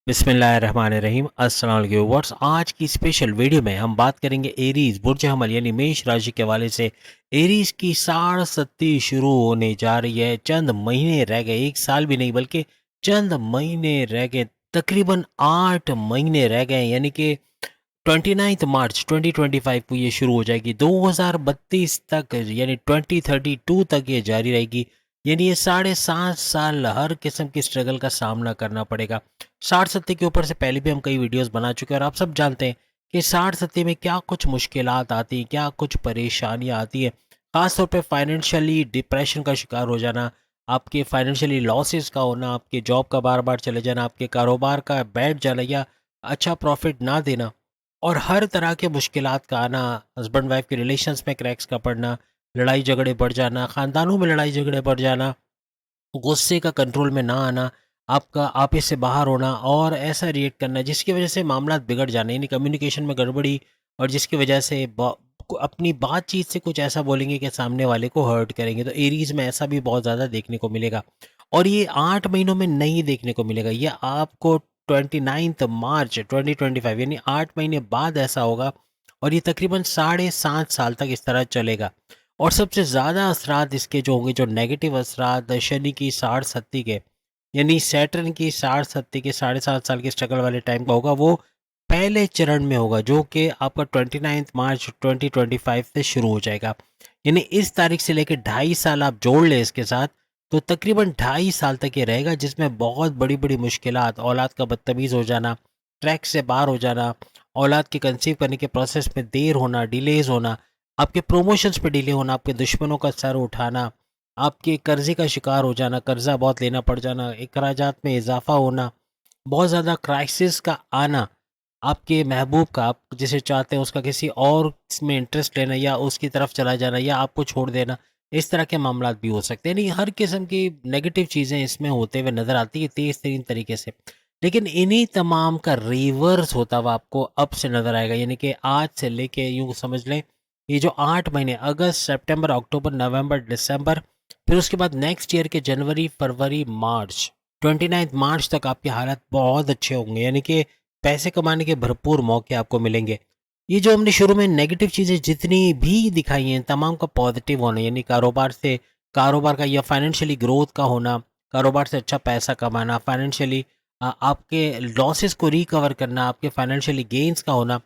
बिस्मिल्लाहिर्रहमानिर्रहीम अस्सलाम वालेकुम व्यूअर्स। आज की स्पेशल वीडियो में हम बात करेंगे एरीज बुर्ज हमल यानी मेष राशि के हवाले से। एरीज की साढ़ सत्ती शुरू होने जा रही है। चंद महीने रह गए, एक साल भी नहीं बल्कि चंद महीने रह गए, तकरीबन 8 महीने रह गए, यानी कि 29 मार्च 2025 को ये शुरू हो जाएगी। 2032 तक यानी 2032 तक ये जारी रहेगी। यानी ये 7.5 साल हर किस्म की स्ट्रगल का सामना करना पड़ेगा। 60 सत्ती के ऊपर से पहले भी हम कई वीडियोस बना चुके हैं और आप सब जानते हैं कि 60 सत्ती में क्या कुछ मुश्किलात आती हैं, क्या कुछ परेशानियां आती हैं। खासतौर पे फाइनेंशियली डिप्रेशन का शिकार हो जाना, आपके फाइनेंशियली लॉसेस का होना, आपके जॉब का बार बार चले जाना, आपके कारोबार का बैठ जाना या अच्छा प्रॉफिट ना देना, और हर तरह के मुश्किलात का आना, हस्बैंड वाइफ के रिलेशंस में क्रैक्स का पड़ना, लड़ाई झगड़े बढ़ जाना, ख़ानदानों में लड़ाई झगड़े बढ़ जाना, गुस्से का कंट्रोल में ना आना, आपका आपे से बाहर होना और ऐसा रिएक्ट करना जिसकी वजह से मामला बिगड़ जाने, यानी कम्युनिकेशन में गड़बड़ी, और जिसकी वजह से अपनी बातचीत से कुछ ऐसा बोलेंगे कि सामने वाले को हर्ट करेंगे। तो एरीज में ऐसा भी बहुत ज़्यादा देखने को मिलेगा और ये 8 महीनों में नहीं देखने को मिलेगा। ये आपको 29 मार्च 2025 यानी 8 महीने बाद ऐसा होगा और ये तकरीबन 7.5 साल तक इस तरह चलेगा। और सबसे ज़्यादा असरात इसके जो होंगे, जो नेगेटिव असरात शनि की साढ़ सत्ती के, यानी सैटर्न की साढ़ सत्ती के 7.5 साल के स्ट्रगल वाले टाइम का होगा, वो पहले चरण में होगा जो कि आपका 29 मार्च 2025 से शुरू हो जाएगा। यानी इस तारीख से लेकर 2.5 साल आप जोड़ लें इसके साथ, तो तकरीबन 2.5 साल तक ये रहेगा जिसमें बहुत बड़ी बड़ी मुश्किलात, औलाद का बदतमीज़ हो जाना, ट्रैक से बाहर हो जाना, औलाद के कंसीव करने के प्रोसेस में देर होना, डिलेज होना, आपके प्रमोशंस पे डिले होना, आपके दुश्मनों का सर उठाना, आपके कर्जे का शिकार हो जाना, कर्जा बहुत लेना पड़ जाना, अखराजात में इजाफा होना, बहुत ज़्यादा क्राइसिस का आना, आपके महबूब का, आप जिसे चाहते हैं उसका किसी और में इंटरेस्ट लेना या उसकी तरफ चला जाना या आपको छोड़ देना, इस तरह के मामला भी हो सकते हैं। नहीं, हर किस्म की नेगेटिव चीज़ें इसमें होते हुए नज़र आती है तेज़ तरीन तरीके से। लेकिन इन्हीं तमाम का रिवर्स होता हुआ आपको अब से नज़र आएगा, यानी कि आज से लेके यूँ समझ लें, ये जो 8 महीने अगस्त सितंबर अक्टूबर नवंबर दिसंबर, फिर उसके बाद नेक्स्ट ईयर के जनवरी फरवरी मार्च, 29 मार्च तक आपके हालात बहुत अच्छे होंगे, यानी कि पैसे कमाने के भरपूर मौके आपको मिलेंगे। ये जो हमने शुरू में नेगेटिव चीज़ें जितनी भी दिखाई हैं, तमाम का पॉजिटिव होना, यानी कारोबार का या फाइनेंशियली ग्रोथ का होना, कारोबार से अच्छा पैसा कमाना, फाइनेंशियली आपके लॉसेस को रिकवर करना, आपके फाइनेंशियली गेन्स का होना,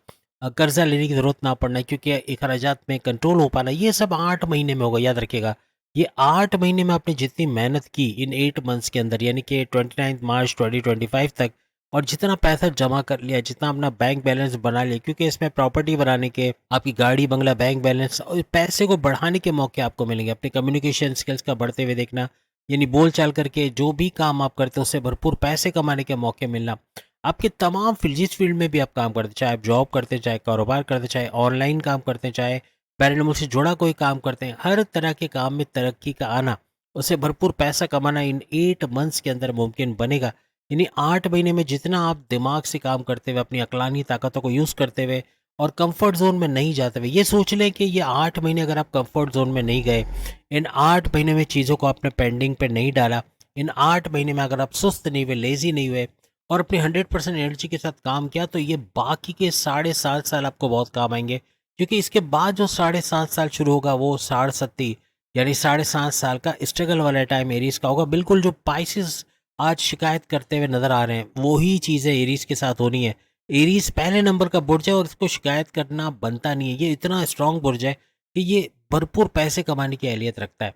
कर्जा लेने की ज़रूरत ना पड़ना क्योंकि अखराजात में कंट्रोल हो पाना, ये सब 8 महीने में होगा। याद रखिएगा, ये 8 महीने में आपने जितनी मेहनत की इन 8 मंथ्स के अंदर, यानी कि 29 मार्च 2025 तक, और जितना पैसा जमा कर लिया, जितना अपना बैंक बैलेंस बना लिया, क्योंकि इसमें प्रॉपर्टी बनाने के, आपकी गाड़ी बंगला, बैंक बैलेंस और पैसे को बढ़ाने के मौके आपको मिलेंगे। अपने कम्युनिकेशन स्किल्स का बढ़ते हुए देखना, यानी बोल चाल करके जो भी काम आप करते हैं उससे भरपूर पैसे कमाने के मौके मिलना। आपके तमाम फील्ड, जिस फील्ड में भी आप काम करते, चाहे आप जॉब करते, चाहे कारोबार करते, चाहे ऑनलाइन काम करते, चाहे पैरानॉर्मल से जुड़ा कोई काम करते हैं, हर तरह के काम में तरक्की का आना, उससे भरपूर पैसा कमाना इन 8 मंथ्स के अंदर मुमकिन बनेगा। यानी 8 महीने में जितना आप दिमाग से काम करते हुए, अपनी अकलानी ताकतों को यूज़ करते हुए और कंफर्ट जोन में नहीं जाते हुए, ये सोच लें कि ये 8 महीने अगर आप कंफर्ट जोन में नहीं गए, इन 8 महीने में चीज़ों को आपने पेंडिंग पे नहीं डाला, इन 8 महीने में अगर आप सुस्त नहीं हुए, लेजी नहीं हुए और अपनी 100% एनर्जी के साथ काम किया, तो ये बाकी के 7.5 साल आपको बहुत काम आएंगे। क्योंकि इसके बाद जो 7.5 साल शुरू होगा वो साढ़ सत्ती, यानी 7.5 साल का स्ट्रगल वाला टाइम एरीज का होगा। बिल्कुल जो पाइसिस आज शिकायत करते हुए नजर आ रहे हैं, वही चीज़ें एरीज के साथ होनी है। एरीज पहले नंबर का बुर्ज है और इसको शिकायत करना बनता नहीं है। ये इतना स्ट्रांग बुर्ज है कि ये भरपूर पैसे कमाने की अहलियत रखता है।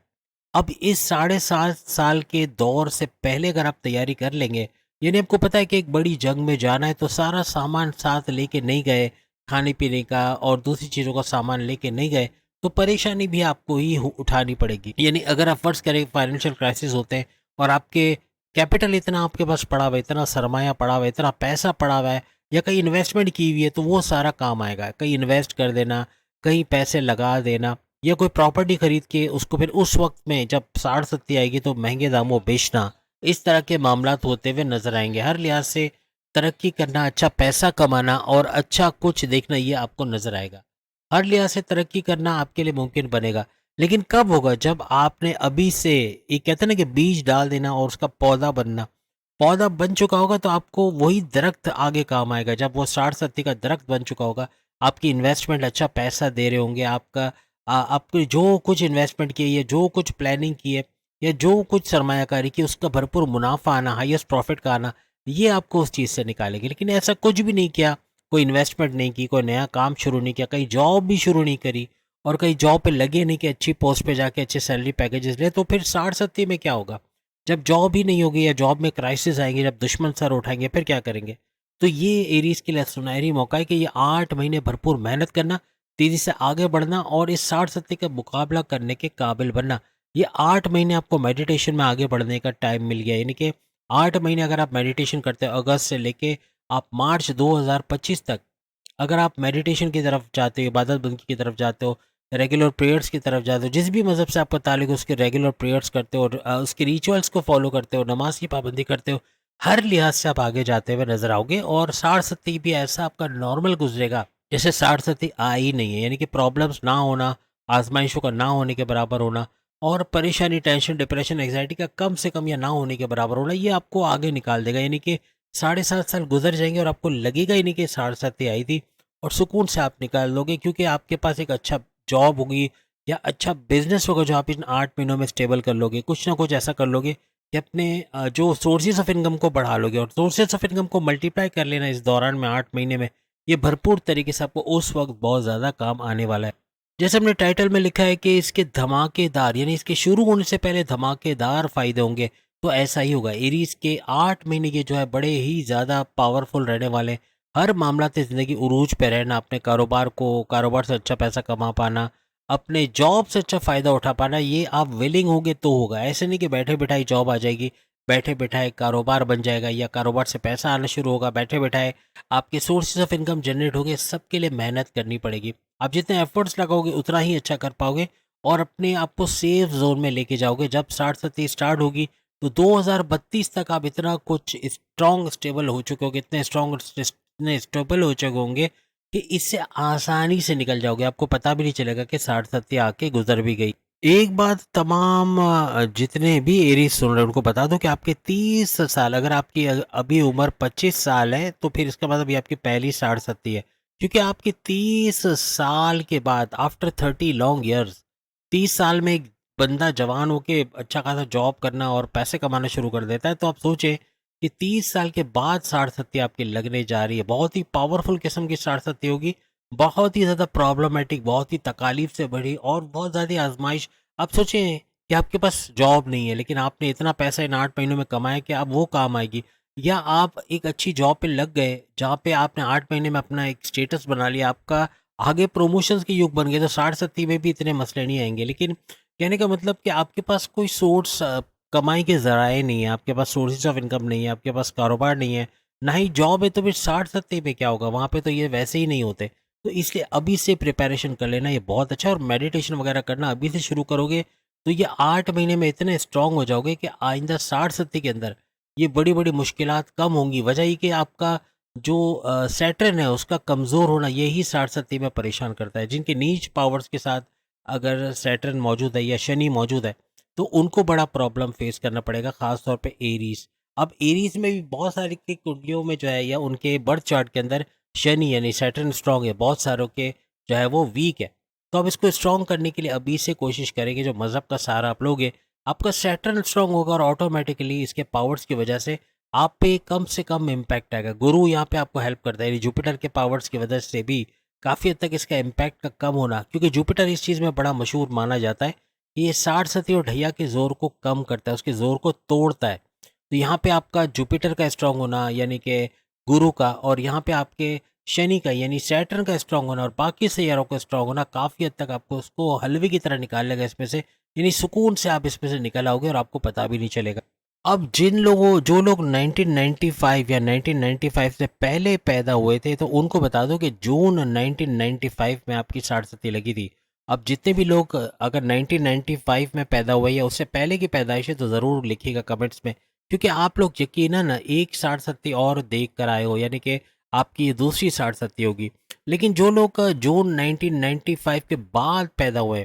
अब इस 7.5 साल के दौर से पहले अगर आप तैयारी कर लेंगे, यानी आपको पता है कि एक बड़ी जंग में जाना है, तो सारा सामान साथ लेके नहीं गए, खाने पीने का और दूसरी चीज़ों का सामान लेके नहीं गए, तो परेशानी भी आपको ही उठानी पड़ेगी। यानी अगर आप फर्ज करें फाइनेंशियल क्राइसिस होते हैं और आपके कैपिटल इतना आपके पास पड़ा हुआ है, इतना सरमाया पड़ा हुआ है, इतना पैसा पड़ा हुआ है, या कहीं इन्वेस्टमेंट की हुई है, तो वो सारा काम आएगा। कहीं इन्वेस्ट कर देना, कहीं पैसे लगा देना, या कोई प्रॉपर्टी खरीद के उसको फिर उस वक्त में जब साढ़ सत्ती आएगी तो महंगे दामों बेचना, इस तरह के मामलात होते हुए नजर आएंगे। हर लिहाज से तरक्की करना, अच्छा पैसा कमाना और अच्छा कुछ देखना, ये आपको नजर आएगा। हर लिहाज से तरक्की करना आपके लिए मुमकिन बनेगा। लेकिन कब होगा? जब आपने अभी से, ये कहते हैं ना कि बीज डाल देना और उसका पौधा बनना। पौधा बन चुका होगा तो आपको वही दरख्त आगे काम आएगा। जब वो 60-70 का दरख्त बन चुका होगा, आपकी इन्वेस्टमेंट अच्छा पैसा दे रहे होंगे, आपके जो कुछ इन्वेस्टमेंट की है, जो कुछ प्लानिंग की है या जो कुछ सरमायाकारी की, उसका भरपूर मुनाफा आना, हाईएस्ट प्रॉफिट का आना, ये आपको उस चीज़ से निकालेगी। लेकिन ऐसा कुछ भी नहीं किया, कोई इन्वेस्टमेंट नहीं की, कोई नया काम शुरू नहीं किया, कहीं जॉब भी शुरू नहीं करी और कहीं जॉब पे लगे नहीं कि अच्छी पोस्ट पे जाके अच्छे सैलरी पैकेजेस ले, तो फिर 60-70 में क्या होगा? जब जॉब ही नहीं होगी या जॉब में क्राइसिस आएंगे, जब दुश्मन सर उठाएंगे, फिर क्या करेंगे? तो ये एरीज के लिए सुनहरी मौका है कि ये 8 महीने भरपूर मेहनत करना, तेजी से आगे बढ़ना और इस 60-70 का मुकाबला करने के काबिल बनना। ये 8 महीने आपको मेडिटेशन में आगे बढ़ने का टाइम मिल गया, यानी कि 8 महीने अगर आप मेडिटेशन करते हो अगस्त से लेके आप मार्च 2025 तक, अगर आप मेडिटेशन की तरफ जाते हो, इबादत बंदगी की तरफ जाते हो, रेगुलर प्रेयर्स की तरफ जाते हो, जिस भी मज़हब से आपका ताल्लुक है उसके रेगुलर प्रेयर्स करते हो और उसके रिचुअल्स को फॉलो करते हो, नमाज की पाबंदी करते हो, हर लिहाज से आप आगे जाते हुए नजर आओगे और 60-70 भी ऐसा आपका नॉर्मल गुजरेगा जैसे 60-70 आ ही नहीं है। यानी कि प्रॉब्लम्स ना होना, आजमाइशों का ना होने के बराबर होना और परेशानी, टेंशन, डिप्रेशन, एंग्जाइटी का कम से कम या ना होने के बराबर होना, ये आपको आगे निकाल देगा। यानी कि 7.5 साल गुजर जाएंगे और आपको लगेगा ही नहीं कि 60-70 आई थी और सुकून से आप निकाल लोगे, क्योंकि आपके पास एक अच्छा जॉब होगी या अच्छा बिजनेस होगा जो आप इन 8 महीनों में स्टेबल कर लोगे। कुछ ना कुछ ऐसा कर लोगे कि अपने जो सोर्सेज ऑफ इनकम को बढ़ा लोगे और सोर्सेज ऑफ इनकम को मल्टीप्लाई कर लेना इस दौरान में 8 महीने में, ये भरपूर तरीके से आपको उस वक्त बहुत ज़्यादा काम आने वाला है। जैसे हमने टाइटल में लिखा है कि इसके धमाकेदार, यानी इसके शुरू होने से पहले धमाकेदार फायदे होंगे, तो ऐसा ही होगा। एरीज के 8 महीने के जो है बड़े ही ज़्यादा पावरफुल रहने वाले। हर मामला से ज़िंदगी उरूज पे रहना, अपने कारोबार से अच्छा पैसा कमा पाना, अपने जॉब से अच्छा फ़ायदा उठा पाना, ये आप विलिंग होगे तो होगा। ऐसे नहीं कि बैठे बिठाए जॉब आ जाएगी, बैठे बिठाए कारोबार बन जाएगा या कारोबार से पैसा आना शुरू होगा, बैठे बिठाए आपके सोर्सेज ऑफ इनकम जनरेट होंगे। सबके लिए मेहनत करनी पड़ेगी। आप जितने एफर्ट्स लगाओगे उतना ही अच्छा कर पाओगे और अपने आप को सेफ जोन में लेके जाओगे। जब 60-70 स्टार्ट होगी तो 2032 तक आप इतना कुछ स्ट्रॉन्ग स्टेबल हो चुके होगे, इतने स्टेबल हो चुके होंगे कि इससे आसानी से निकल जाओगे। आपको पता भी नहीं चलेगा कि 60-70 आके गुजर भी गई। एक बात तमाम जितने भी एरीज सुन रहे हैं उनको बता दो कि आपके 30 साल, अगर आपकी अभी उम्र 25 साल है तो फिर इसका मतलब ये आपकी पहली 60-70 है, क्योंकि आपके 30 साल के बाद आफ्टर 30 लॉन्ग ईयर्स, 30 साल में एक बंदा जवान होके अच्छा खासा जॉब करना और पैसे कमाना शुरू कर देता है। तो आप सोचें कि 30 साल के बाद 60-70 आपकी लगने जा रही है। बहुत ही पावरफुल किस्म की 60-70 होगी, बहुत ही ज़्यादा प्रॉब्लमेटिक, बहुत ही तकालीफ से भरी और बहुत ज़्यादा आजमाइश। आप सोचें कि आपके पास जॉब नहीं है लेकिन आपने इतना पैसा इन 8 महीनों में कमाया कि अब वो काम आएगी, या आप एक अच्छी जॉब पे लग गए जहाँ पे आपने 8 महीने में अपना एक स्टेटस बना लिया, आपका आगे प्रमोशंस के युग बन गए, तो 60-70 में भी इतने मसले नहीं आएंगे। लेकिन कहने का मतलब कि आपके पास कोई सोर्स कमाई के ज़राए नहीं है, आपके पास सोर्सेज ऑफ इनकम नहीं है, आपके पास कारोबार नहीं है, ना ही जॉब है, तो फिर 60-70 पे क्या होगा? वहाँ पे तो ये वैसे ही नहीं होते। तो इसलिए अभी से प्रिपरेशन कर लेना ये बहुत अच्छा है और मेडिटेशन वगैरह करना अभी से शुरू करोगे तो ये 8 महीने में इतने स्ट्रांग हो जाओगे कि आइंदा 60-70 के अंदर ये बड़ी बड़ी मुश्किलात कम होंगी। वजह ये कि आपका जो सैटर्न है उसका कमज़ोर होना यही 60-70 में परेशान करता है। जिनके नीच पावर्स के साथ अगर सैटर्न मौजूद है या शनि मौजूद है तो उनको बड़ा प्रॉब्लम फेस करना पड़ेगा, ख़ास तौर पे एरीज। अब एरीज में भी बहुत सारी की कुंडलियों में जो है या उनके बर्थ चार्ट के अंदर शनि यानी सैटर्न स्ट्रांग है, बहुत सारों के जो है वो वीक है। तो अब इसको स्ट्रांग करने के लिए अभी से कोशिश करेंगे, जो मज़हब का सहारा आप लोगे, आपका सैटर्न स्ट्रांग होगा और ऑटोमेटिकली इसके पावर्स की वजह से आप पे कम से कम इम्पैक्ट आएगा। गुरु यहाँ पे आपको हेल्प करता है, यानी जुपिटर के पावर्स की वजह से भी काफ़ी हद तक इसका इम्पैक्ट का कम होना, क्योंकि जुपिटर इस चीज़ में बड़ा मशहूर माना जाता है कि ये 60-70 और ढैया के ज़ोर को कम करता है, उसके ज़ोर को तोड़ता है। तो यहाँ पे आपका जुपिटर का स्ट्रांग होना यानी कि गुरु का, और यहाँ पे आपके शनि का यानी सैटर्न का स्ट्रांग होना और बाकी सैयारों का स्ट्रांग होना काफ़ी हद तक आपको उसको हलवे की तरह निकाल लेगा इसमें से, यानी सुकून से आप इसमें से निकल आओगे और आपको पता भी नहीं चलेगा। अब जो लोग 1995 या 1995 से पहले पैदा हुए थे तो उनको बता दो कि जून 1995 में आपकी 60-70 लगी थी। अब जितने भी लोग अगर 1995 में पैदा हुए या उससे पहले की पैदाइश है तो ज़रूर लिखिएगा कमेंट्स में, क्योंकि आप लोग यकीनन एक 60-70 और देख कर आए हो, यानी कि आपकी ये दूसरी 60-70 होगी। लेकिन जो लोग जून 1995 के बाद पैदा हुए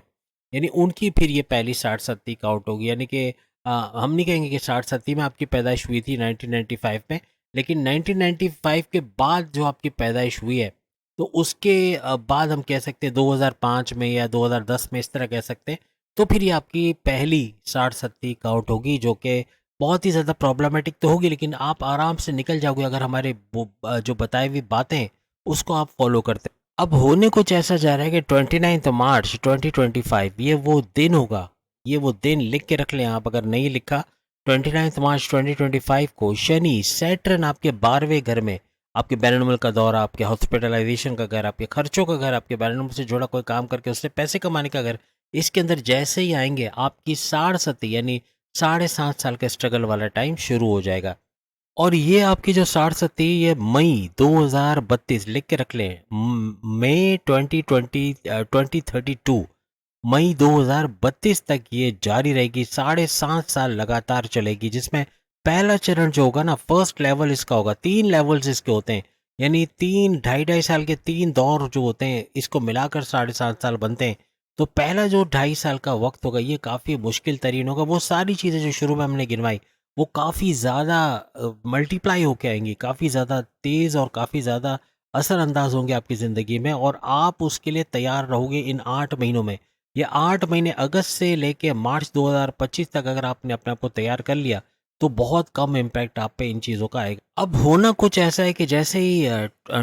यानी उनकी फिर ये पहली 60-70 काउंट होगी, यानी कि हम नहीं कहेंगे कि 60-70 में आपकी पैदाइश हुई थी 1995 में, लेकिन 1995 के बाद जो आपकी पैदाइश हुई है, तो उसके बाद हम कह सकते हैं 2005 में या 2010 में, इस तरह कह सकते हैं। तो फिर ये आपकी पहली 60-70 काउंट होगी, जो कि बहुत ही ज़्यादा प्रॉब्लमेटिक तो होगी, लेकिन आप आराम से निकल जाओगे अगर हमारे जो बताई हुई बातें हैं, उसको आप फॉलो करते हैं। अब होने कुछ ऐसा जा रहा है कि 29 मार्च 2025 ये वो दिन होगा, ये वो दिन लिख के रख लें आप अगर नहीं लिखा। 29 मार्च 2025 को शनि सैटर्न आपके 12वें घर में, आपके बैरनमल का दौरा, आपके हॉस्पिटलाइजेशन का घर, आपके खर्चों का घर, आपके बैरनमल से जुड़ा कोई काम करके उससे पैसे कमाने का घर, इसके अंदर जैसे ही आएंगे आपकी 60 यानी 7.5 साल का स्ट्रगल वाला टाइम शुरू हो जाएगा। और ये आपकी जो 60 ये मई 2032 लिख के रख लें, मई 2032 मई 2032 तक ये जारी रहेगी। 7.5 साल लगातार चलेगी, जिसमें पहला चरण जो होगा ना, फर्स्ट लेवल इसका होगा। 3 लेवल्स इसके होते हैं, यानी 3 ढाई साल के 3 दौर जो होते हैं, इसको मिलाकर 7.5 साल बनते हैं। तो पहला जो 2.5 साल का वक्त होगा ये काफ़ी मुश्किल तरीन होगा। वो सारी चीज़ें जो शुरू में हमने गिनवाई वो काफ़ी ज़्यादा मल्टीप्लाई होके आएंगी, काफ़ी ज़्यादा तेज़ और काफ़ी ज़्यादा असरअंदाज होंगे आपकी ज़िंदगी में, और आप उसके लिए तैयार रहोगे इन 8 महीनों में। ये 8 महीने अगस्त से लेके मार्च 2025 तक अगर आपने अपने आप को तैयार कर लिया, तो बहुत कम इम्पैक्ट आप पे इन चीज़ों का आएगा। अब होना कुछ ऐसा है कि जैसे ही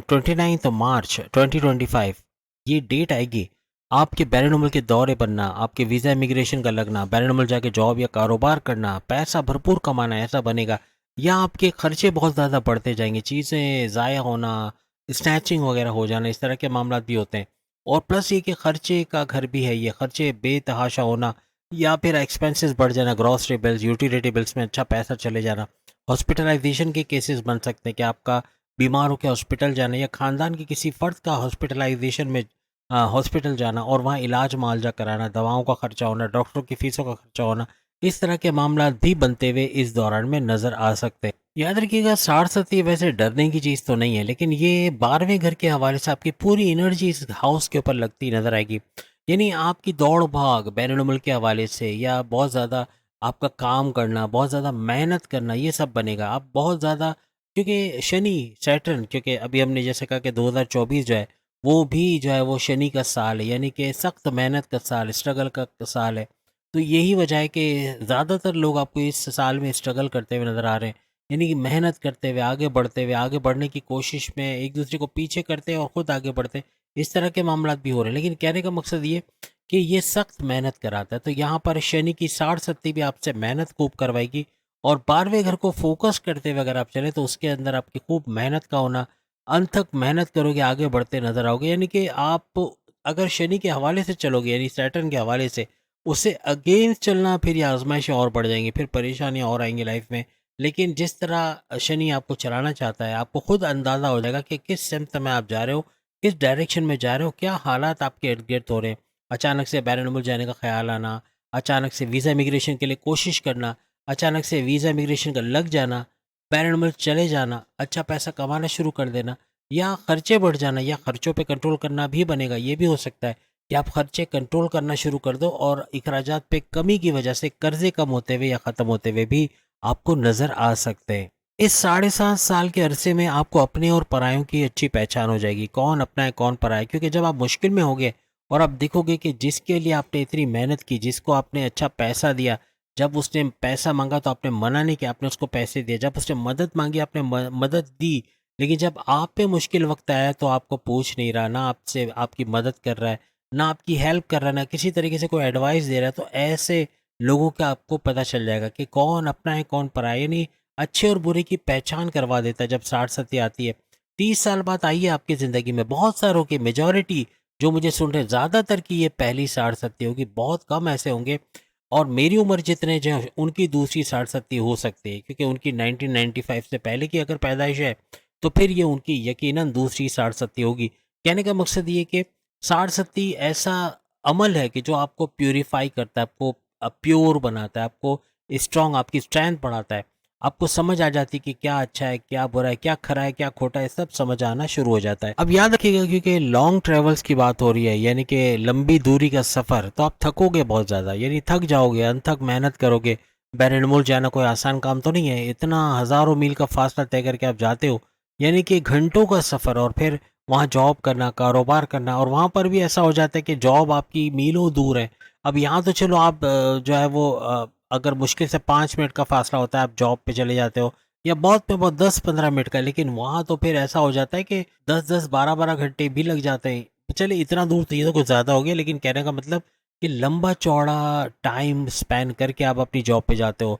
29 मार्च 2025 ये डेट आएगी, आपके बैरनमल के दौरे बनना, आपके वीज़ा इमिग्रेशन का लगना, बैरनमल जाके जॉब या कारोबार करना, पैसा भरपूर कमाना ऐसा बनेगा, या आपके खर्चे बहुत ज़्यादा बढ़ते जाएंगे, चीज़ें ज़ाया होना, स्नैचिंग वगैरह हो जाना, इस तरह के मामला भी होते हैं। और प्लस ये कि खर्चे का घर भी है, ये खर्चे बेतहाशा होना, या फिर एक्सपेंसेस बढ़ जाना, ग्रॉसरी बिल्स, यूटिलिटी बिल्स में अच्छा पैसा चले जाना, हॉस्पिटलाइजेशन के केसेस बन सकते हैं कि आपका बीमार होकर हॉस्पिटल जाना, या ख़ानदान के किसी फ़र्द का हॉस्पिटलाइजेशन में हॉस्पिटल जाना और वहाँ इलाज मुआवजा कराना, दवाओं का खर्चा होना, डॉक्टरों की फ़ीसों का खर्चा होना, इस तरह के मामला भी बनते हुए इस दौरान में नज़र आ सकते हैं। याद रखिएगा, 60 वैसे डरने की चीज़ तो नहीं है, लेकिन ये 12वें घर के हवाले से आपकी पूरी एनर्जी इस हाउस के ऊपर लगती नज़र आएगी। यानी आपकी दौड़ भाग बैनुल के हवाले से, या बहुत ज़्यादा आपका काम करना, बहुत ज़्यादा मेहनत करना, ये सब बनेगा। आप बहुत ज़्यादा, क्योंकि शनि सैटर्न, क्योंकि अभी हमने जैसे कहा कि 2024 जो है वो भी जो है वो शनि का साल है, यानी कि सख्त मेहनत का साल, स्ट्रगल का साल है। तो यही वजह है कि ज़्यादातर लोग आपको इस साल में स्ट्रगल करते हुए नज़र आ रहे हैं, यानी कि मेहनत करते हुए, आगे बढ़ते हुए, आगे बढ़ने की कोशिश में एक दूसरे को पीछे करते हैं और ख़ुद आगे बढ़ते हैं, इस तरह के मामला भी हो रहे हैं। लेकिन कहने का मकसद ये कि ये सख्त मेहनत कराता है, तो यहाँ पर शनि की 60 भी आपसे मेहनत खूब करवाएगी। और 12वें घर को फोकस करते हुए अगर आप चलें, तो उसके अंदर आपकी खूब मेहनत का होना, अंत तक मेहनत करोगे, आगे बढ़ते नज़र आओगे। यानी कि आप अगर शनि के हवाले से चलोगे, यानी सैटर्न के हवाले से, उससे अगेंस्ट चलना, फिर ये आजमाइशें और बढ़ जाएंगी, फिर परेशानियां और आएंगी लाइफ में। लेकिन जिस तरह शनि आपको चलाना चाहता है, आपको खुद अंदाज़ा हो जाएगा कि किस सिमत में आप जा रहे हो, किस डायरेक्शन में जा रहे हो, क्या हालात आपके इर्द गिर्द हो रहे हैं। अचानक से बैरनमुल जाने का ख्याल आना, अचानक से वीज़ा इमिग्रेशन के लिए कोशिश करना, अचानक से वीज़ा इमिग्रेशन का लग जाना, पैरेंट चले जाना, अच्छा पैसा कमाना शुरू कर देना, या खर्चे बढ़ जाना, या खर्चों पे कंट्रोल करना भी बनेगा। ये भी हो सकता है कि आप खर्चे कंट्रोल करना शुरू कर दो, और इखराजात पे कमी की वजह से कर्जे कम होते हुए या ख़त्म होते हुए भी आपको नज़र आ सकते हैं। इस 7.5 साल के अरसे में आपको अपने और परायों की अच्छी पहचान हो जाएगी, कौन अपना है कौन पराया है। क्योंकि जब आप मुश्किल में होगे और आप देखोगे कि जिसके लिए आपने इतनी मेहनत की, जिसको आपने अच्छा पैसा दिया, जब उसने पैसा मांगा तो आपने मना नहीं किया, आपने उसको पैसे दिए, जब उसने मदद मांगी आपने मदद दी, लेकिन जब आप पे मुश्किल वक्त आया तो आपको पूछ नहीं रहा, ना आपसे आपकी मदद कर रहा है, ना आपकी हेल्प कर रहा है, ना किसी तरीके से कोई एडवाइस दे रहा है, तो ऐसे लोगों का आपको पता चल जाएगा कि कौन अपना है कौन पराया है। यानी अच्छे और बुरे की पहचान करवा देता है जब 60 आती है। 30 साल बाद आई है आपकी ज़िंदगी में, बहुत सारों की, मेजॉरिटी जो मुझे सुन रहे, ज़्यादातर की ये पहली 60 होगी, बहुत कम ऐसे होंगे। और मेरी उम्र जितने जो हैं उनकी दूसरी 60 हो सकती है, क्योंकि उनकी 1995 से पहले की अगर पैदाइश है तो फिर ये उनकी यकीनन दूसरी 60 होगी। कहने का मकसद ये कि 60 ऐसा अमल है कि जो आपको प्यूरिफाई करता है, आपको प्योर बनाता है, आपको स्ट्रॉन्ग, आपकी स्ट्रेंथ बढ़ाता है। आपको समझ आ जाती है कि क्या अच्छा है, क्या बुरा है, क्या खरा है, क्या खोटा है, सब समझ आना शुरू हो जाता है। अब याद रखिएगा, क्योंकि लॉन्ग ट्रेवल्स की बात हो रही है, यानी कि लंबी दूरी का सफ़र, तो आप थकोगे बहुत ज़्यादा, यानी थक जाओगे, अनथक मेहनत करोगे, बैरनमूल जाना कोई आसान काम तो नहीं है। इतना हज़ारों मील का फ़ासला तय करके आप जाते हो, यानी कि घंटों का सफ़र, और फिर वहाँ जॉब करना, कारोबार करना, और वहाँ पर भी ऐसा हो जाता है कि जॉब आपकी मीलों दूर है। अब यहाँ तो चलो आप जो है वो अगर मुश्किल से 5 मिनट का फ़ासला होता है, आप जॉब पे चले जाते हो, या बहुत में बहुत 10-15 मिनट का, लेकिन वहाँ तो फिर ऐसा हो जाता है कि 10-10, 12-12 घंटे भी लग जाते हैं। चलिए इतना दूर तो ये तो कुछ ज़्यादा हो गया, लेकिन कहने का मतलब कि लंबा चौड़ा टाइम स्पेंड करके आप अपनी जॉब पे जाते हो।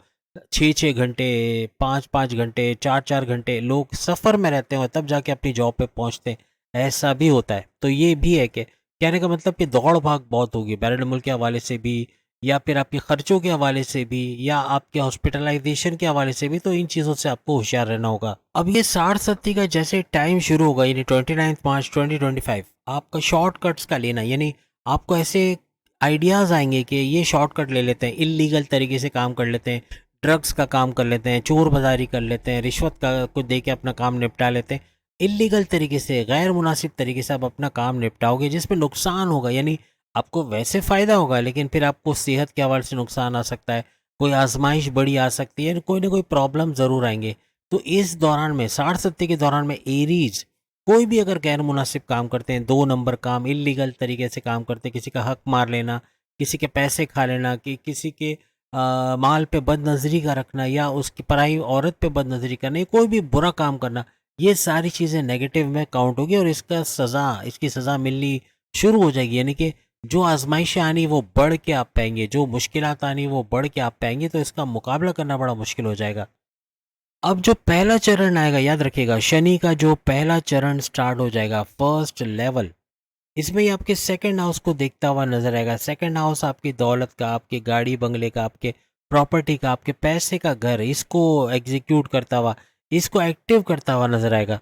6-6 घंटे, 5-5 घंटे, 4-4 घंटे लोग सफ़र में रहते हो, तब जाके अपनी जॉब पे पहुँचते हैं। ऐसा भी होता है। तो ये भी है कि कहने का मतलब कि दौड़-भाग बहुत होगी बैरनमुल के हवाले से भी, या फिर आपके खर्चों के हवाले से भी, या आपके हॉस्पिटलाइज़ेशन के हवाले से भी, तो इन चीज़ों से आपको होशियार रहना होगा। अब ये 60-70 का जैसे टाइम शुरू होगा, यानी 29 मार्च 2025, आपका शॉर्टकट्स का लेना, यानी आपको ऐसे आइडियाज़ आएँगे कि ये शॉर्टकट ले लेते हैं, इल्लीगल तरीके से काम कर लेते हैं, ड्रग्स का काम कर लेते हैं, चोर बाज़ारी कर लेते हैं, रिश्वत का को दे के अपना काम निपटा लेते हैं। इल्लीगल तरीके से, गैर मुनासिब तरीके से आप अपना काम निपटाओगे, जिसमें नुकसान होगा, यानी आपको वैसे फ़ायदा होगा, लेकिन फिर आपको सेहत के हवाले से नुकसान आ सकता है, कोई आज़माइश बड़ी आ सकती है, कोई ना कोई प्रॉब्लम ज़रूर आएँगे। तो इस दौरान में 60-70 के दौरान में एरीज़ कोई भी अगर गैर मुनासिब काम करते हैं, 2 नंबर काम, इल्लीगल तरीके से काम करते हैं, किसी का हक मार लेना, किसी के पैसे खा लेना, कि किसी के माल पे बदनज़री का रखना, या उसकी पराई औरत पे बदनज़री करना, या कोई भी बुरा काम करना, ये सारी चीज़ें नेगेटिव में काउंट होगी, और इसकी सज़ा मिलनी शुरू हो जाएगी। यानी कि जो आज़माइशें आनी वो बढ़ के आप पाएँगे, जो मुश्किलात आनी वो बढ़ के आप पाएँगे, तो इसका मुकाबला करना बड़ा मुश्किल हो जाएगा। अब जो पहला चरण आएगा, याद रखिएगा, शनि का जो पहला चरण स्टार्ट हो जाएगा, फर्स्ट लेवल, इसमें ये आपके सेकंड हाउस को देखता हुआ नजर आएगा। सेकंड हाउस आपकी दौलत का, आपके गाड़ी बंगले का, आपके प्रॉपर्टी का, आपके पैसे का घर, इसको एग्जीक्यूट करता हुआ, इसको एक्टिव करता हुआ नजर आएगा।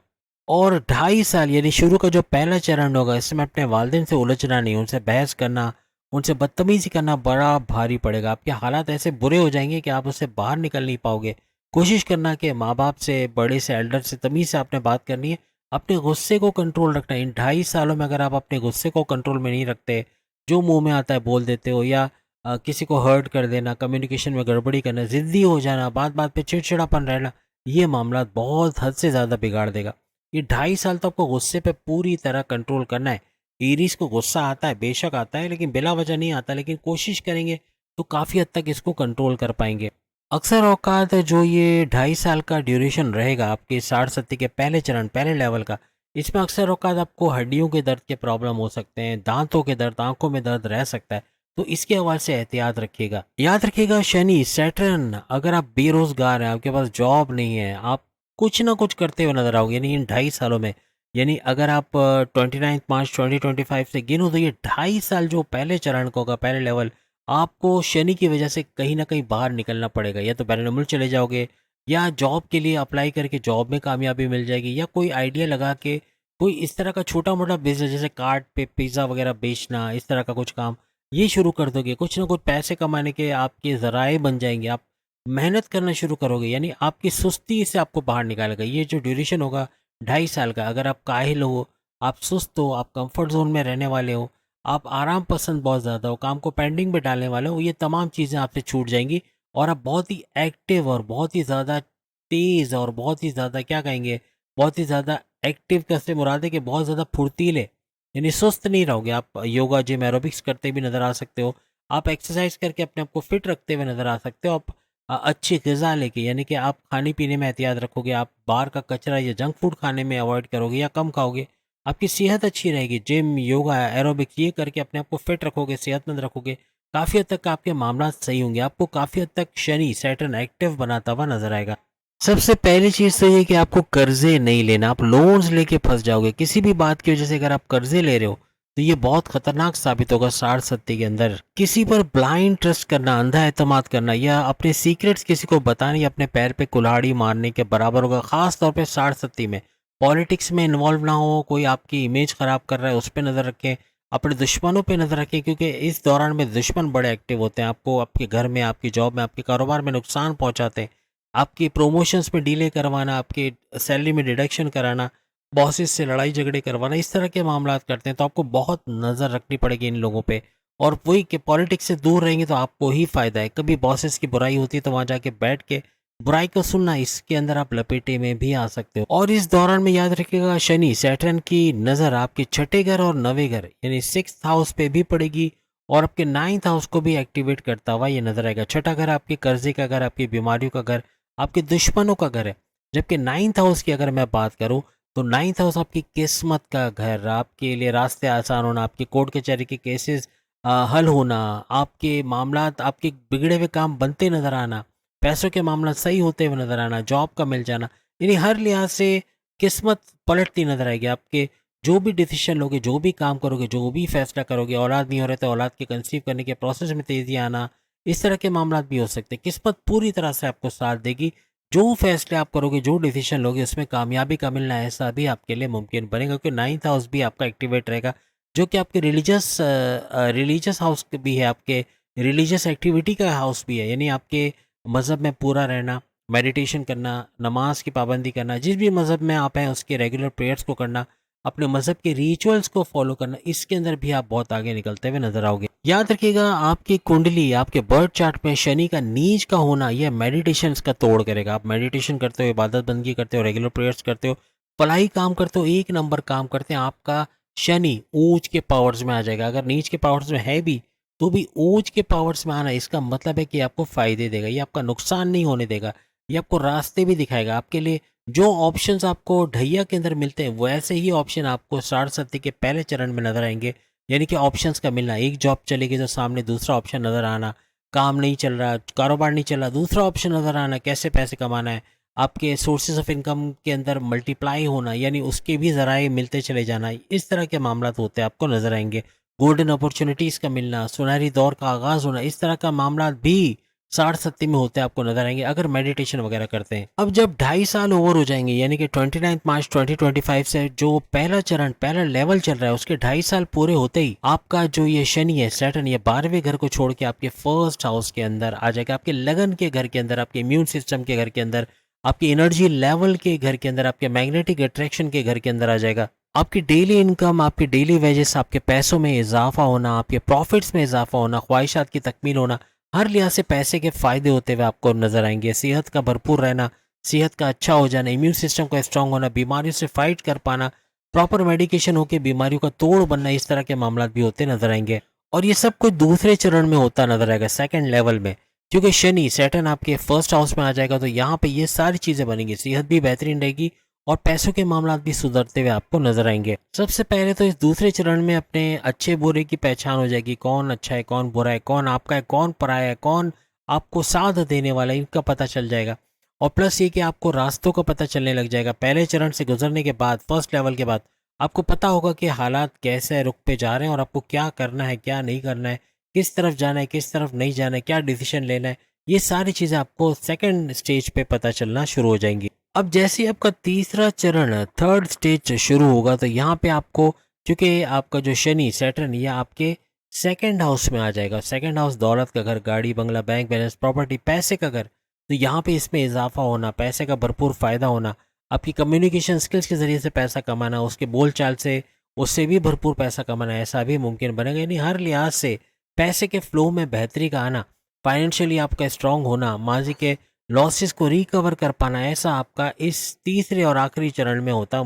और 2.5 साल, यानी शुरू का जो पहला चरण होगा, इसमें अपने वालिदैन से उलझना नहीं, उनसे बहस करना, उनसे बदतमीजी करना बड़ा भारी पड़ेगा। आपके हालात ऐसे बुरे हो जाएंगे कि आप उससे बाहर निकल नहीं पाओगे। कोशिश करना कि माँ बाप से, बड़े से, एल्डर से तमीज़ से आपने बात करनी है। अपने गुस्से को कंट्रोल रखना है। इन 2.5 सालों में अगर आप अपने गुस्से को कंट्रोल में नहीं रखते, जो मुंह में आता है बोल देते हो, या किसी को हर्ट कर देना, कम्युनिकेशन में गड़बड़ी करना, ज़िद्दी हो जाना, बात बात पे चिड़चिड़ापन रहना, ये मामला बहुत हद से ज़्यादा बिगाड़ देगा। ये 2.5 साल तो आपको गुस्से पे पूरी तरह कंट्रोल करना है। एरीज को गुस्सा आता है, बेशक आता है, लेकिन बिला वजह नहीं आता, लेकिन कोशिश करेंगे तो काफ़ी हद तक इसको कंट्रोल कर पाएंगे। अक्सर औकात जो ये 2.5 साल का ड्यूरेशन रहेगा आपके 60-70 के पहले चरण, पहले लेवल का, इसमें अक्सर औकात आपको हड्डियों के दर्द के प्रॉब्लम हो सकते हैं, दांतों के दर्द, आंखों में दर्द रह सकता है। तो इसके हवाले से एहतियात रखिएगा। याद रखिएगा, शनि, सैटर्न, अगर आप बेरोजगार हैं, आपके पास जॉब नहीं है, आप कुछ ना कुछ करते हुए नजर आओगे, यानी इन 2.5 सालों में, यानी अगर आप 29 मार्च 2025 से गिनो, तो ये 2.5 साल जो पहले चरण का होगा, पहले लेवल, आपको शनि की वजह से कहीं न कहीं बाहर निकलना पड़ेगा। या तो बैरनमुल चले जाओगे, या जॉब के लिए अप्लाई करके जॉब में कामयाबी मिल जाएगी, या कोई आइडिया लगा के कोई इस तरह का छोटा-मोटा बिज़नेस, जैसे कार्ट पे पिज़्ज़ा वगैरह बेचना, इस तरह का कुछ काम, ये शुरू कर दोगे। कुछ ना कुछ पैसे कमाने के आपके ज़राए बन जाएँगे। आप मेहनत करना शुरू करोगे, यानी आपकी सुस्ती से आपको बाहर निकालेगा। ये जो ड्यूरेशन होगा 2.5 साल का, अगर आप काहिल हो, आप सुस्त हो, आप कंफर्ट ज़ोन में रहने वाले हो, आप आराम पसंद बहुत ज़्यादा हो, काम को पेंडिंग पे डालने वाले हो, ये तमाम चीज़ें आपसे छूट जाएँगी, और आप बहुत ही एक्टिव, और बहुत ही ज़्यादा तेज़, और बहुत ही ज़्यादा क्या कहेंगे, बहुत ही ज़्यादा एक्टिव का से मुराद है कि बहुत ज़्यादा फुर्तीले, यानी सुस्त नहीं रहोगे। आप योगा, जिम, एरोबिक्स करते भी नज़र आ सकते हो। आप एक्सरसाइज करके अपने आप को फिट रखते हुए नज़र आ सकते हो। आप अच्छी ग़िज़ा लेके, यानी कि आप खाने-पीने में एहतियात रखोगे, आप बाहर का कचरा या जंक फूड खाने में अवॉइड करोगे या कम खाओगे। आपकी सेहत अच्छी रहेगी। जिम, योगा, एरोबिक्स ये करके अपने आप को फिट रखोगे, सेहतमंद रखोगे, काफ़ी हद तक आपके मामला सही होंगे। आपको काफ़ी हद तक शनि, सैटर्न एक्टिव बनाता हुआ नज़र आएगा। सबसे पहली चीज़ तो ये कि आपको कर्ज़े नहीं लेना, आप लोन्स लेके फँस जाओगे। किसी भी बात की वजह से अगर आप कर्ज़े ले रहे हो, तो ये बहुत खतरनाक साबित होगा 60-70 के अंदर। किसी पर ब्लाइंड ट्रस्ट करना, अंधा एतमाद करना, या अपने सीक्रेट्स किसी को बताना, या अपने पैर पे कुल्हाड़ी मारने के बराबर होगा, ख़ास तौर पे 60-70 में। पॉलिटिक्स में इन्वॉल्व ना हो, कोई आपकी इमेज ख़राब कर रहा है उस पे नज़र रखें, अपने दुश्मनों पे नज़र रखें, क्योंकि इस दौरान में दुश्मन बड़े एक्टिव होते हैं, आपको आपके घर में, आपकी जॉब में, आपके कारोबार में नुकसान पहुँचाते हैं। आपकी प्रमोशंस में डिले करवाना, आपके सैलरी में डिडक्शन कराना, बॉसेस से लड़ाई झगड़े करवाना, इस तरह के मामलात करते हैं, तो आपको बहुत नज़र रखनी पड़ेगी इन लोगों पे। और वही कि पॉलिटिक्स से दूर रहेंगे तो आपको ही फायदा है। कभी बॉसेस की बुराई होती है तो वहां जाके बैठ के बुराई को सुनना, इसके अंदर आप लपेटे में भी आ सकते हो। और इस दौरान में याद रखिएगा, शनि सैटर्न की नजर आपके छठे घर और नवे घर यानी सिक्स हाउस पे भी पड़ेगी और आपके नाइन्थ हाउस को भी एक्टिवेट करता हुआ ये नजर आएगा। छठा घर आपके कर्जे का घर, आपकी बीमारियों का घर, आपके दुश्मनों का घर है। जबकि नाइन्थ हाउस की अगर मैं बात करूं तो नाइन्थ हाउस आपकी किस्मत का घर, आपके लिए रास्ते आसान होना, आपके कोर्ट कचहरी के केसेस हल होना, आपके मामलात, आपके बिगड़े हुए काम बनते नजर आना, पैसों के मामला सही होते हुए नजर आना, जॉब का मिल जाना, यानी हर लिहाज से किस्मत पलटती नजर आएगी। आपके जो भी डिसीजन लोगे, जो भी काम करोगे, जो भी फैसला करोगे, औलाद नहीं हो रहे तो औलाद के कंसीव करने के प्रोसेस में तेजी आना, इस तरह के मामला भी हो सकते हैं। किस्मत पूरी तरह से आपको साथ देगी। जो फैसले आप करोगे, जो डिसीजन लोगे, उसमें कामयाबी का मिलना ऐसा भी आपके लिए मुमकिन बनेगा, क्योंकि नाइन्थ हाउस भी आपका एक्टिवेट रहेगा, जो कि आपके रिलीजियस हाउस भी है, आपके रिलीजियस एक्टिविटी का हाउस भी है। यानी आपके मज़हब में पूरा रहना, मेडिटेशन करना, नमाज की पाबंदी करना, जिस भी मज़हब में आप हैं उसके रेगुलर प्रेयर्स को करना, अपने मज़हब के रिचुअल्स को फॉलो करना, इसके अंदर भी आप बहुत आगे निकलते हुए नजर आओगे। याद रखिएगा, आपकी कुंडली, आपके बर्थ चार्ट में शनि का नीच का होना यह मेडिटेशन का तोड़ करेगा। आप मेडिटेशन करते हो, इबादत बंदगी करते हो, रेगुलर प्रेयर्स करते हो, फलाही काम करते हो, एक नंबर काम करते हैं, आपका शनि ऊंच के पावर्स में आ जाएगा। अगर नीच के पावर्स में है भी तो भी ऊंच के पावर्स में आना, इसका मतलब है कि आपको फायदे देगा, ये आपका नुकसान नहीं होने देगा, ये आपको रास्ते भी दिखाएगा। आपके लिए जो ऑप्शंस आपको ढैया के अंदर मिलते हैं वैसे ही ऑप्शन आपको साढ़े के पहले चरण में नजर आएंगे। यानी कि ऑप्शंस का मिलना, एक जॉब चलेगी तो सामने दूसरा ऑप्शन नजर आना, काम नहीं चल रहा, कारोबार नहीं चल रहा, दूसरा ऑप्शन नजर आना, कैसे पैसे कमाना है, आपके सोर्सेज ऑफ इनकम के अंदर मल्टीप्लाई होना, यानी उसके भी जराए मिलते चले जाना, इस तरह के मामला होते हैं आपको नजर आएंगे। गोल्डन अपॉर्चुनिटीज का मिलना, सुनहरी दौर का आगाज होना, इस तरह का मामला भी 60-70 में होते हैं आपको नजर आएंगे अगर मेडिटेशन वगैरह करते हैं। अब जब 2.5 साल ओवर हो जाएंगे, यानी कि 29 मार्च 2025 से जो पहला चरण, पहला लेवल चल रहा है, उसके 2.5 साल पूरे होते ही आपका जो ये शनि है, सैटर्न, ये 12वें घर को छोड़ के आपके फर्स्ट हाउस के अंदर आ जाएगा, आपके लगन के घर के अंदर, आपके इम्यून सिस्टम के घर के अंदर, आपकी एनर्जी लेवल के घर के अंदर, आपके मैग्नेटिक अट्रैक्शन के घर के अंदर आ जाएगा। आपकी डेली इनकम, आपकी डेली वेजेस, आपके पैसों में इजाफा होना, आपके प्रॉफिट्स में इजाफा होना, ख्वाहिशात की तकमील होना, हर लिहाज से पैसे के फायदे होते हुए आपको नजर आएंगे। सेहत का भरपूर रहना, सेहत का अच्छा हो जाना, इम्यून सिस्टम का स्ट्रांग होना, बीमारियों से फाइट कर पाना, प्रॉपर मेडिकेशन होकर बीमारियों का तोड़ बनना, इस तरह के मामला भी होते नजर आएंगे। और ये सब कुछ दूसरे चरण में होता नजर आएगा, सेकंड लेवल में, क्योंकि शनि सैटर्न आपके फर्स्ट हाउस में आ जाएगा तो यहाँ पे ये सारी चीजें बनेंगी, सेहत भी बेहतरीन रहेगी और पैसों के मामला भी सुधरते हुए आपको नजर आएंगे। सबसे पहले तो इस दूसरे चरण में अपने अच्छे बुरे की पहचान हो जाएगी, कौन अच्छा है, कौन बुरा है, कौन आपका है, कौन पराया है, कौन आपको साथ देने वाला है, इनका पता चल जाएगा। और प्लस ये कि आपको रास्तों का पता चलने लग जाएगा। पहले चरण से गुजरने के बाद, फर्स्ट लेवल के बाद, आपको पता होगा कि हालात कैसे रुख पे जा रहे हैं और आपको क्या करना है, क्या नहीं करना है, किस तरफ जाना है, किस तरफ नहीं जाना है, क्या डिसीजन लेना है, ये सारी चीज़ें आपको सेकंड स्टेज पे पता चलना शुरू हो जाएंगी। अब जैसे ही आपका तीसरा चरण, थर्ड स्टेज शुरू होगा तो यहाँ पे आपको, क्योंकि आपका जो शनि सैटर्न ये आपके सेकंड हाउस में आ जाएगा, सेकंड हाउस दौलत का घर, गाड़ी बंगला, बैंक बैलेंस, प्रॉपर्टी, पैसे का घर, तो यहाँ पे इसमें इजाफा होना, पैसे का भरपूर फायदा होना, आपकी कम्युनिकेशन स्किल्स के जरिए से पैसा कमाना, उसके बोल चाल से उससे भी भरपूर पैसा कमाना, ऐसा भी मुमकिन बनेगा। यानी हर लिहाज से पैसे के फ्लो में बेहतरी का आना, फाइनेंशियली आपका स्ट्रांग होना, माजी के लॉसेस को रिकवर कर पाना, ऐसा आपका इस तीसरे और आखिरी चरण में होता,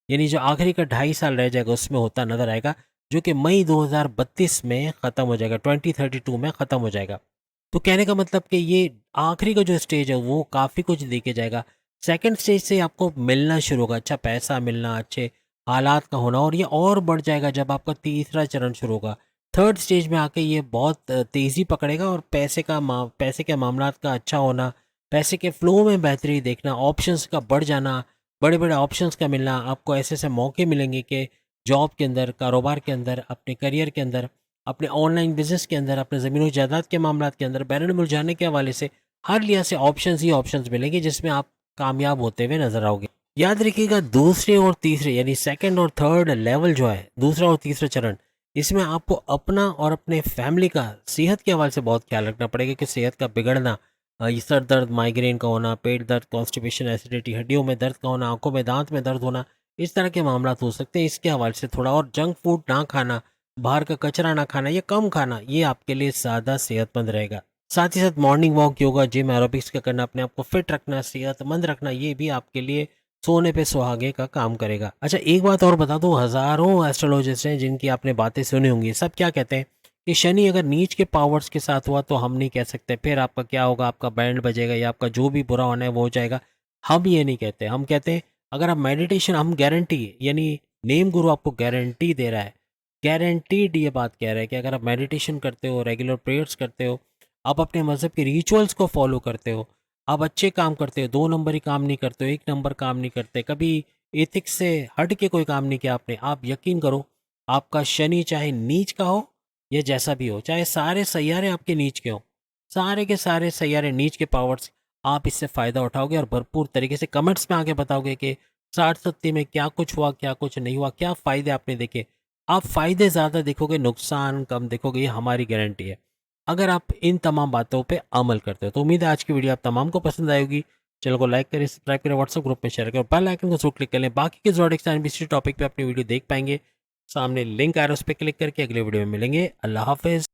यानी जो आखिरी का 2.5 साल रह जाएगा उसमें होता नजर आएगा, जो कि मई 2032 में ख़त्म हो जाएगा, 2032 में ख़त्म हो जाएगा। तो कहने का मतलब कि ये आखिरी का जो स्टेज है वो काफ़ी कुछ देके जाएगा। सेकंड स्टेज से आपको मिलना शुरू होगा, अच्छा पैसा मिलना, अच्छे हालात का होना, और ये और बढ़ जाएगा जब आपका तीसरा चरण शुरू होगा। थर्ड स्टेज में आके ये बहुत तेज़ी पकड़ेगा और पैसे के मामलात का अच्छा होना, पैसे के फ्लो में बेहतरी देखना, ऑप्शंस का बढ़ जाना, बड़े बड़े ऑप्शंस का मिलना, आपको ऐसे ऐसे मौके मिलेंगे कि जॉब के अंदर, कारोबार के अंदर, अपने करियर के अंदर, अपने ऑनलाइन बिजनेस के अंदर, अपने ज़मीन जायदाद के मामला के अंदर, बैरन मुल जाने के हवाले से हर लिहाज से ऑप्शंस ही ऑप्शंस मिलेंगे जिसमें आप कामयाब होते हुए नजर आओगे। याद रखिएगा, दूसरे और तीसरे यानी सेकंड और थर्ड लेवल जो है, दूसरा और तीसरा चरण, इसमें आपको अपना और अपने फैमिली का सेहत के हवाले से बहुत ख्याल रखना पड़ेगा कि सेहत का बिगड़ना, ये सर दर्द, माइग्रेन का होना, पेट दर्द, कॉन्स्टिपेशन, एसिडिटी, हड्डियों में दर्द का होना, आंखों में दांत में दर्द होना, इस तरह के मामला हो सकते हैं। इसके हवाले से थोड़ा और जंक फूड ना खाना, बाहर का कचरा ना खाना या कम खाना, ये आपके लिए ज़्यादा सेहतमंद रहेगा। साथ ही साथ morning walk, yoga, gym, aerobics का करना, अपने आप को फिट रखना, सेहतमंद रखना, ये भी आपके लिए सोने पे सुहागे का काम करेगा। अच्छा, एक बात और बता दूं, हज़ारों एस्ट्रोलॉजिस्ट हैं जिनकी आपने बातें सुनी होंगी, सब क्या कहते हैं कि शनि अगर नीच के पावर्स के साथ हुआ तो हम नहीं कह सकते, फिर आपका क्या होगा, आपका बैंड बजेगा या आपका जो भी बुरा होना है वो हो जाएगा। हम ये नहीं कहते, हम कहते हैं अगर आप मेडिटेशन, हम गारंटी, यानी नेम गुरु आपको गारंटी दे रहा है, गारंटीड ये बात कह रहा है कि अगर आप मेडिटेशन करते हो, रेगुलर प्रेयर्स करते हो, आप अपने मज़हब के रिचुअल्स को फॉलो करते हो, आप अच्छे काम करते हो, 2 नंबरी काम नहीं करते हो, 1 नंबर काम नहीं करते, कभी एथिक्स से हट के कोई काम नहीं किया आपने, आप यकीन करो, आपका शनि चाहे नीच का हो या जैसा भी हो, चाहे सारे सैयारे आपके नीच के हों, सारे के सारे सैयारे नीच के पावर्स, आप इससे फ़ायदा उठाओगे और भरपूर तरीके से कमेंट्स में आके बताओगे कि 60-30 में क्या कुछ हुआ, क्या कुछ नहीं हुआ, क्या फ़ायदे आपने देखे। आप फ़ायदे ज़्यादा देखोगे, नुकसान कम देखोगे, ये हमारी गारंटी है। अगर आप इन तमाम बातों पे अमल करते हो तो उम्मीद है आज की वीडियो आप तमाम को पसंद आएगी। चैनल को लाइक करें, सब्सक्राइब करें, व्हाट्सएप ग्रुप में शेयर करें और बेल आइकन को जरूर क्लिक कर लें। बाकी के ज़ोडिएक साइन भी इसी टॉपिक पे अपनी वीडियो देख पाएंगे। सामने लिंक आ रहा है, उस पर क्लिक करके अगले वीडियो में मिलेंगे। अल्लाह हाफिज़।